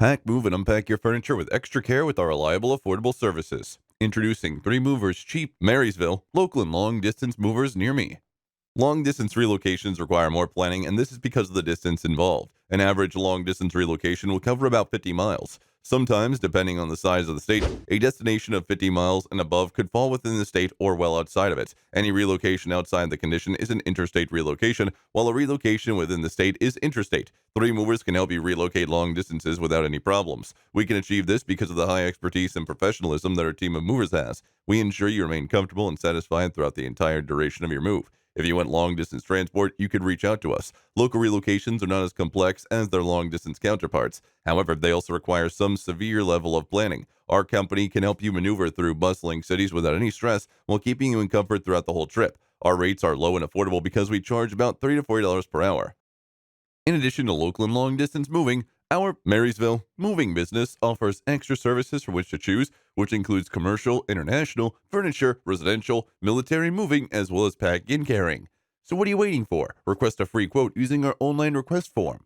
Pack, move, and unpack your furniture with extra care with our reliable, affordable services. Introducing 3 Movers Cheap, Marysville, local and long distance movers near me. Long distance relocations require more planning, and this is because of the distance involved. An average long distance relocation will cover about 50 miles. Sometimes, depending on the size of the state, a destination of 50 miles and above could fall within the state or well outside of it. Any relocation outside the condition is an interstate relocation, while a relocation within the state is interstate. 3 Movers can help you relocate long distances without any problems. We can achieve this because of the high expertise and professionalism that our team of movers has. We ensure you remain comfortable and satisfied throughout the entire duration of your move. If you want long distance transport, you could reach out to us. Local relocations are not as complex as their long distance counterparts. However, they also require some severe level of planning. Our company can help you maneuver through bustling cities without any stress while keeping you in comfort throughout the whole trip. Our rates are low and affordable because we charge about $30 to $40 per hour. In addition to local and long distance moving, our Marysville moving business offers extra services for which to choose, which includes commercial, international, furniture, residential, military moving, as well as packing and carrying. So what are you waiting for? Request a free quote using our online request form.